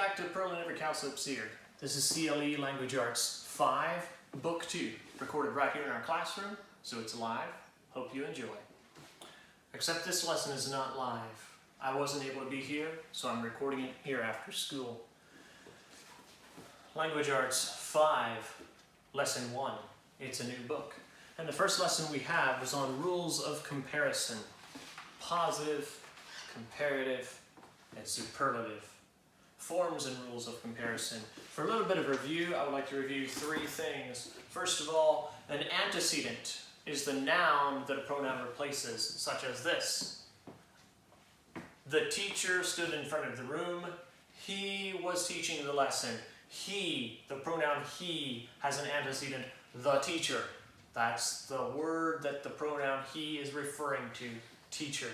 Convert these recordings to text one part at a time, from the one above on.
back to Pearl and Every Cowslip Seared. This is CLE Language Arts 5, Book 2, recorded right here in our classroom, so it's live. Hope you enjoy. Except this lesson is not live. I wasn't able to be here, so I'm recording it here after school. Language Arts 5, Lesson 1. It's a new book. And the first lesson we have was on rules of comparison. Positive, comparative, and superlative. Forms and rules of comparison. For a little bit of review, I would like to review three things. First of all, an antecedent is the noun that a pronoun replaces, such as this. The teacher stood in front of the room. He was teaching the lesson. He, the pronoun he, has an antecedent, the teacher. That's the word that the pronoun he is referring to, teacher.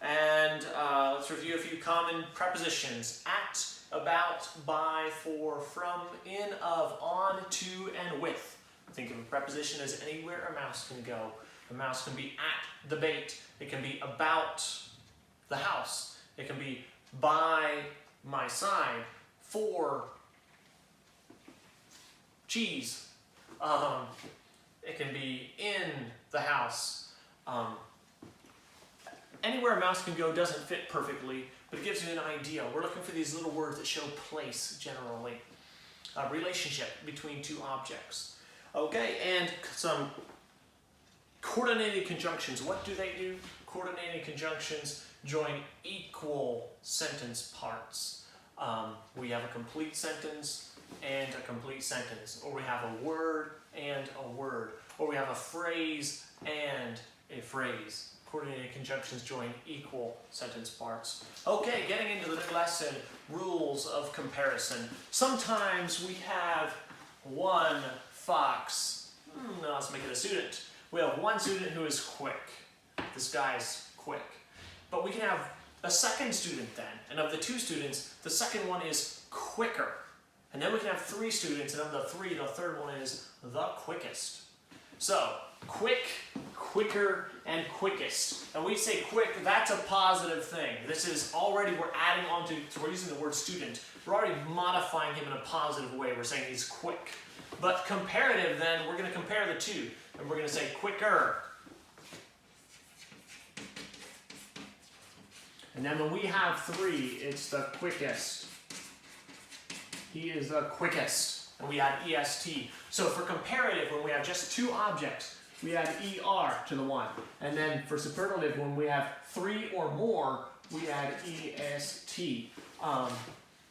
And let's review a few common prepositions. At, about, by, for, from, in, of, on, to, and with. Think of a preposition as anywhere a mouse can go. A mouse can be at the bait. It can be about the house. It can be by my side, for cheese. It can be in the house. Anywhere a mouse can go doesn't fit perfectly, but it gives you an idea. We're looking for these little words that show place, generally. A relationship between two objects. Okay, and some coordinated conjunctions. What do they do? Coordinated conjunctions join equal sentence parts. We have a complete sentence and a complete sentence. Or we have a word and a word. Or we have a phrase and a phrase. Coordinated conjunctions join equal sentence parts. Okay, getting into the new lesson, rules of comparison. Sometimes we have one fox. Let's make it a student. We have one student who is quick. This guy's quick. But we can have a second student then. And of the two students, the second one is quicker. And then we can have three students, and of the three, the third one is the quickest. So, quick, quicker, and quickest. And we say quick, that's a positive thing. This is already, we're adding on to, so we're using the word student. We're already modifying him in a positive way. We're saying he's quick. But comparative then, we're going to compare the two. And we're going to say quicker. And then when we have three, it's the quickest. He is the quickest. And we add est. So for comparative, when we have just two objects, we add er to the one. And then for superlative, when we have three or more, we add est.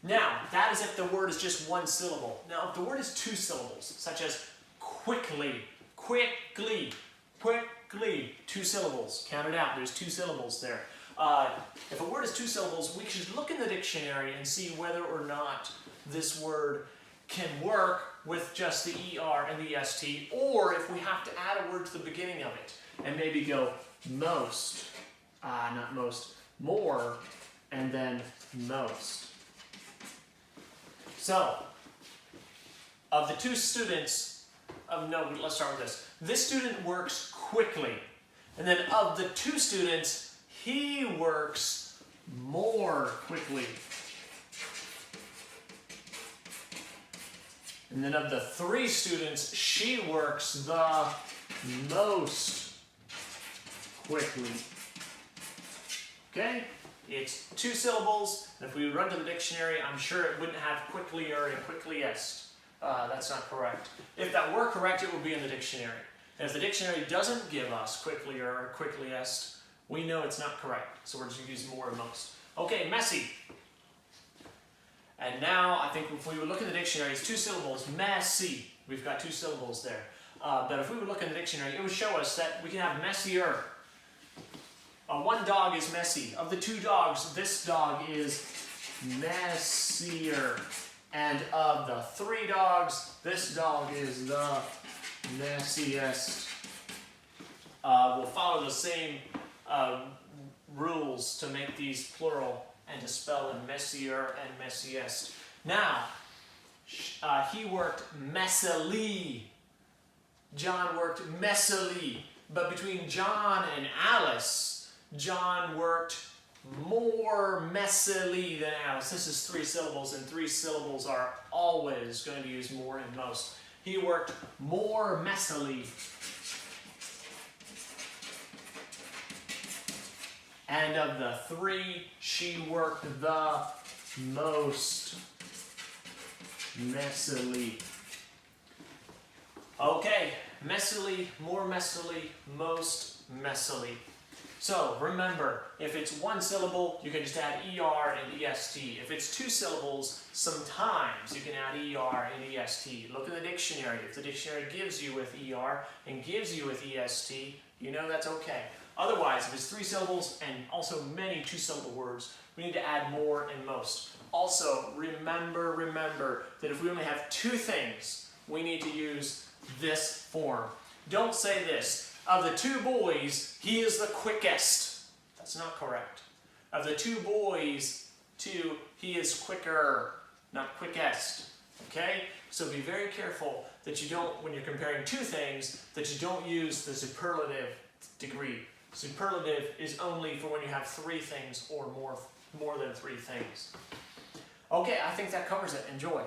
Now, that is if the word is just one syllable. Now, if the word is two syllables, such as quickly, quickly, quickly, two syllables. Count it out, there's two syllables there. If a word is two syllables, we should look in the dictionary and see whether or not this word can work with just the er and the est, or if we have to add a word to the beginning of it, and maybe go most, not most, more, and then most. So, of the two students, let's start with this. This student works quickly, and then of the two students, he works more quickly. And then of the three students, she works the most quickly. Okay? It's two syllables. And if we run to the dictionary, I'm sure it wouldn't have quicklier and quickliest. That's not correct. If that were correct, it would be in the dictionary. And if the dictionary doesn't give us quicklier or quickliest, we know it's not correct. So we're just going to use more or most. Okay, messy. And now, I think if we would look in the dictionary, it's two syllables, messy. We've got two syllables there. But if we would look in the dictionary, it would show us that we can have messier. One dog is messy. Of the two dogs, this dog is messier. And of the three dogs, this dog is the messiest. We'll follow the same rules to make these plural and to spell in messier and messiest. Now, he worked messily. John worked messily. But between John and Alice, John worked more messily than Alice. This is 3 syllables, and 3 syllables are always going to use more and most. He worked more messily. And of the 3, she worked the most messily. Okay, messily, more messily, most messily. So remember, if it's 1 syllable, you can just add ER and EST. If it's 2 syllables, sometimes you can add ER and EST. Look in the dictionary. If the dictionary gives you with ER and gives you with EST, you know that's okay. Otherwise, if it's 3 syllables and also many 2-syllable words, we need to add more and most. Also, remember that if we only have 2 things, we need to use this form. Don't say this. Of the 2 boys, he is the quickest. That's not correct. Of the 2 boys, 2, he is quicker, not quickest. Okay? So be very careful that you don't, when you're comparing 2 things, that you don't use the superlative degree. Superlative is only for when you have 3 things or more than 3 things. Okay, I think that covers it. Enjoy.